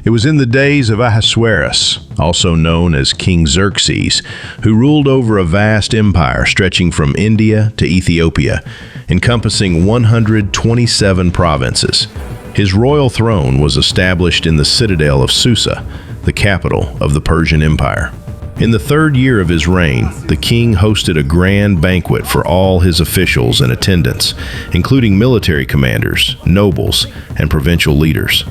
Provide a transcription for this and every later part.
It was in the days of Ahasuerus, also known as King Xerxes, who ruled over a vast empire stretching from India to Ethiopia, encompassing 127 provinces. His royal throne was established in the citadel of Susa, the capital of the Persian Empire. In the 3rd year of his reign, the king hosted a grand banquet for all his officials and attendants, including military commanders, nobles, and provincial leaders.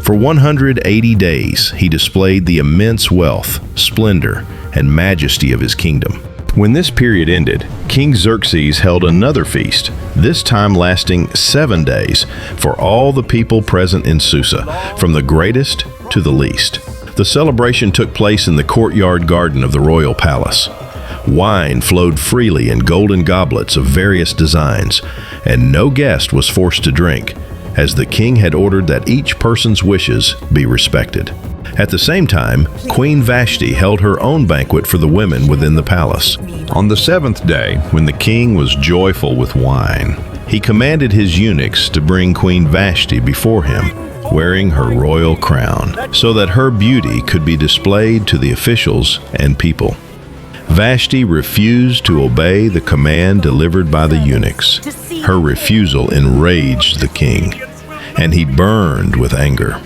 For 180 days, he displayed the immense wealth, splendor, and majesty of his kingdom. When this period ended, King Xerxes held another feast, this time lasting 7 days, for all the people present in Susa, from the greatest to the least. The celebration took place in the courtyard garden of the royal palace. Wine flowed freely in golden goblets of various designs, and no guest was forced to drink, as the king had ordered that each person's wishes be respected. At the same time, Queen Vashti held her own banquet for the women within the palace. On the 7th day, when the king was joyful with wine, he commanded his eunuchs to bring Queen Vashti before him, wearing her royal crown, so that her beauty could be displayed to the officials and people. Vashti refused to obey the command delivered by the eunuchs. Her refusal enraged the king, and he burned with anger.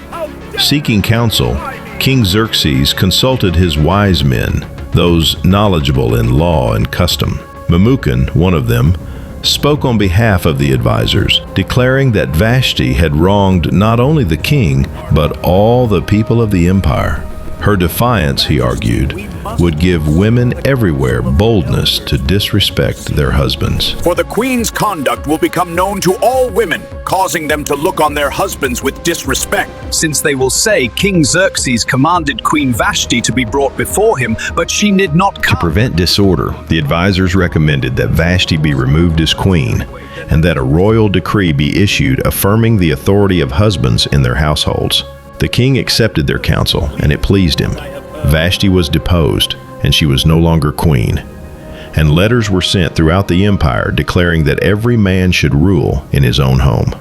Seeking counsel, King Xerxes consulted his wise men, those knowledgeable in law and custom. Memucan, one of them, spoke on behalf of the advisors, declaring that Vashti had wronged not only the king, but all the people of the empire. Her defiance, he argued, would give women everywhere boldness to disrespect their husbands. For the queen's conduct will become known to all women, causing them to look on their husbands with disrespect. Since they will say, King Xerxes commanded Queen Vashti to be brought before him, but she did not come. To prevent disorder, the advisors recommended that Vashti be removed as queen, and that a royal decree be issued affirming the authority of husbands in their households. The king accepted their counsel, and it pleased him. Vashti was deposed, and she was no longer queen. And letters were sent throughout the empire declaring that every man should rule in his own home.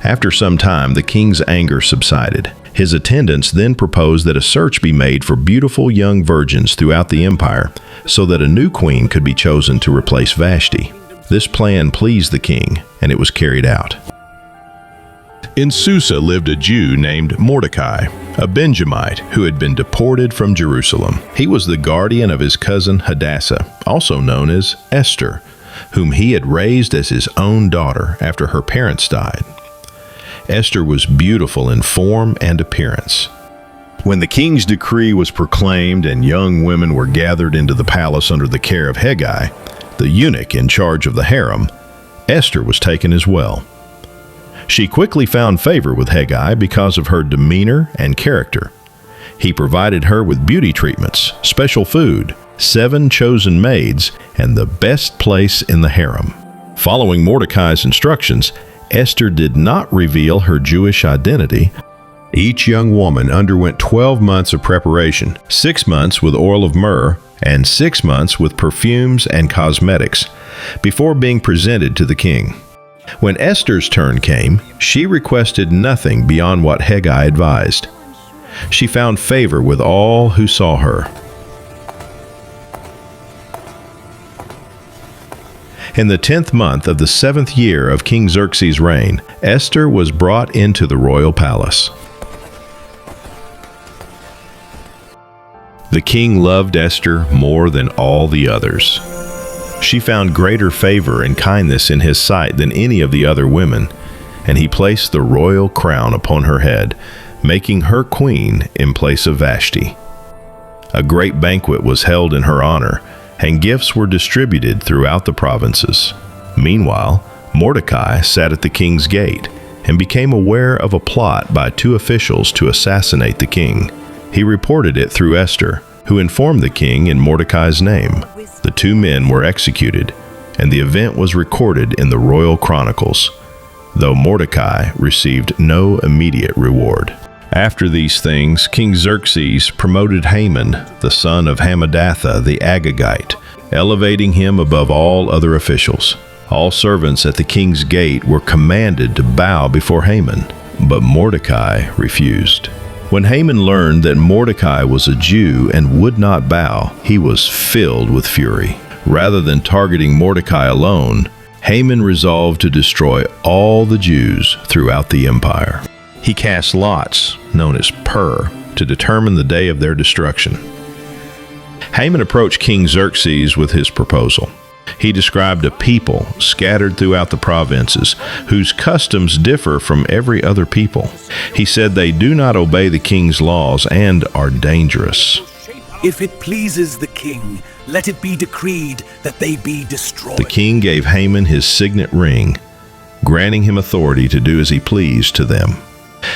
After some time, the king's anger subsided. His attendants then proposed that a search be made for beautiful young virgins throughout the empire, so that a new queen could be chosen to replace Vashti. This plan pleased the king, and it was carried out. In Susa lived a Jew named Mordecai, a Benjamite who had been deported from Jerusalem. He was the guardian of his cousin Hadassah, also known as Esther, whom he had raised as his own daughter after her parents died. Esther was beautiful in form and appearance. When the king's decree was proclaimed and young women were gathered into the palace under the care of Hegai, the eunuch in charge of the harem, Esther was taken as well. She quickly found favor with Hegai because of her demeanor and character. He provided her with beauty treatments, special food, 7 chosen maids, and the best place in the harem. Following Mordecai's instructions, Esther did not reveal her Jewish identity. Each young woman underwent 12 months of preparation, 6 months with oil of myrrh, and 6 months with perfumes and cosmetics, before being presented to the king. When Esther's turn came, she requested nothing beyond what Hegai advised. She found favor with all who saw her. In the 10th month of the 7th year of King Xerxes' reign, Esther was brought into the royal palace. The king loved Esther more than all the others. She found greater favor and kindness in his sight than any of the other women, and he placed the royal crown upon her head, making her queen in place of Vashti. A great banquet was held in her honor, and gifts were distributed throughout the provinces. Meanwhile, Mordecai sat at the king's gate and became aware of a plot by 2 officials to assassinate the king. He reported it through Esther, who informed the king in Mordecai's name. The 2 men were executed, and the event was recorded in the royal chronicles, though Mordecai received no immediate reward. After these things, King Xerxes promoted Haman, the son of Hammedatha the Agagite, elevating him above all other officials. All servants at the king's gate were commanded to bow before Haman, but Mordecai refused. When Haman learned that Mordecai was a Jew and would not bow, he was filled with fury. Rather than targeting Mordecai alone, Haman resolved to destroy all the Jews throughout the empire. He cast lots, known as to determine the day of their destruction. Haman approached King Xerxes with his proposal. He described a people scattered throughout the provinces whose customs differ from every other people. He said they do not obey the king's laws and are dangerous. If it pleases the king, let it be decreed that they be destroyed. The king gave Haman his signet ring, granting him authority to do as he pleased to them.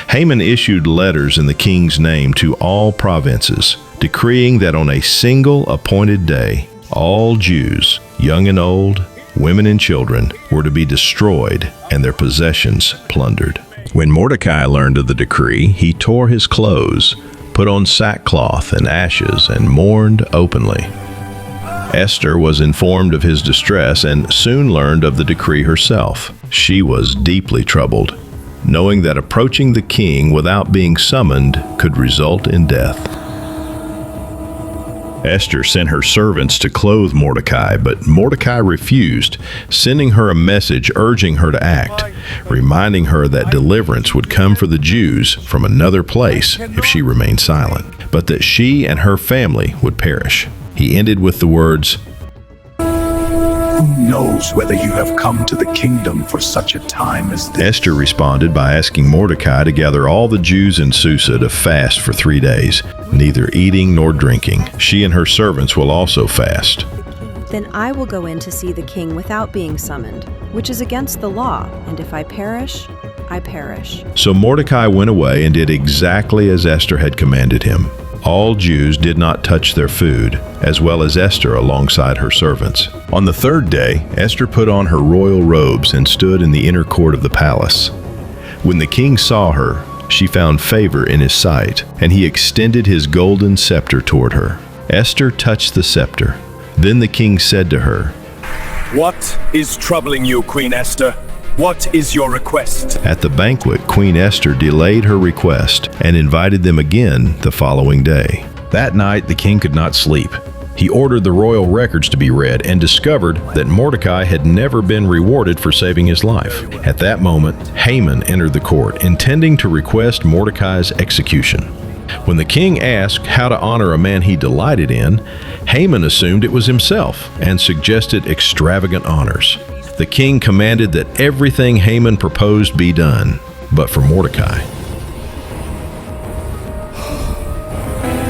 Haman issued letters in the king's name to all provinces, decreeing that on a single appointed day, all Jews, young and old, women and children, were to be destroyed and their possessions plundered. When Mordecai learned of the decree, he tore his clothes, put on sackcloth and ashes, and mourned openly. Esther was informed of his distress and soon learned of the decree herself. She was deeply troubled, knowing that approaching the king without being summoned could result in death. Esther sent her servants to clothe Mordecai, but Mordecai refused, sending her a message urging her to act, reminding her that deliverance would come for the Jews from another place if she remained silent, but that she and her family would perish. He ended with the words, "Who knows whether you have come to the kingdom for such a time as this?" Esther responded by asking Mordecai to gather all the Jews in Susa to fast for 3 days, neither eating nor drinking. She and her servants will also fast. Then I will go in to see the king without being summoned, which is against the law, and if I perish, I perish. So Mordecai went away and did exactly as Esther had commanded him. All Jews did not touch their food, as well as Esther alongside her servants. On the 3rd day, Esther put on her royal robes and stood in the inner court of the palace. When the king saw her, she found favor in his sight, and he extended his golden scepter toward her. Esther touched the scepter. Then the king said to her, "What is troubling you, Queen Esther? What is your request?" At the banquet, Queen Esther delayed her request and invited them again the following day. That night, the king could not sleep. He ordered the royal records to be read and discovered that Mordecai had never been rewarded for saving his life. At that moment, Haman entered the court, intending to request Mordecai's execution. When the king asked how to honor a man he delighted in, Haman assumed it was himself and suggested extravagant honors. The king commanded that everything Haman proposed be done, but for Mordecai.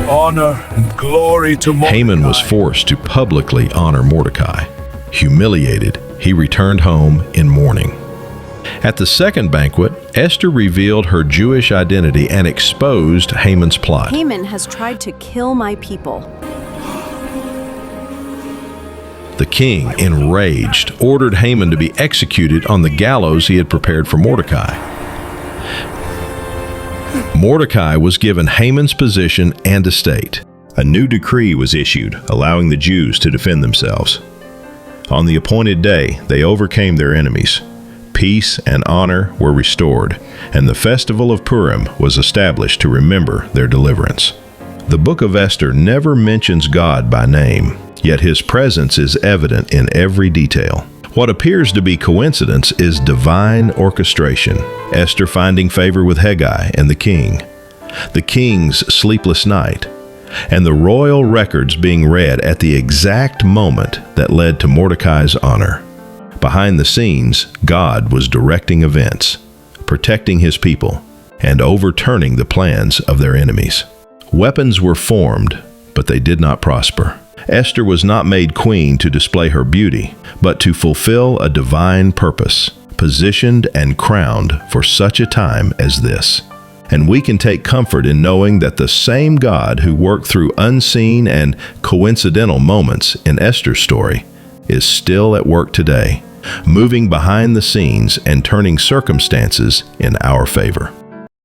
Honor and glory to Mordecai. Haman was forced to publicly honor Mordecai. Humiliated, he returned home in mourning. At the second banquet, Esther revealed her Jewish identity and exposed Haman's plot. Haman has tried to kill my people. The king, enraged, ordered Haman to be executed on the gallows he had prepared for Mordecai. Mordecai was given Haman's position and estate. A new decree was issued, allowing the Jews to defend themselves. On the appointed day, they overcame their enemies. Peace and honor were restored, and the festival of Purim was established to remember their deliverance. The Book of Esther never mentions God by name, yet his presence is evident in every detail. What appears to be coincidence is divine orchestration, Esther finding favor with Hegai and the king's sleepless night, and the royal records being read at the exact moment that led to Mordecai's honor. Behind the scenes, God was directing events, protecting his people, and overturning the plans of their enemies. Weapons were formed, but they did not prosper. Esther was not made queen to display her beauty, but to fulfill a divine purpose, positioned and crowned for such a time as this. And we can take comfort in knowing that the same God who worked through unseen and coincidental moments in Esther's story is still at work today, moving behind the scenes and turning circumstances in our favor.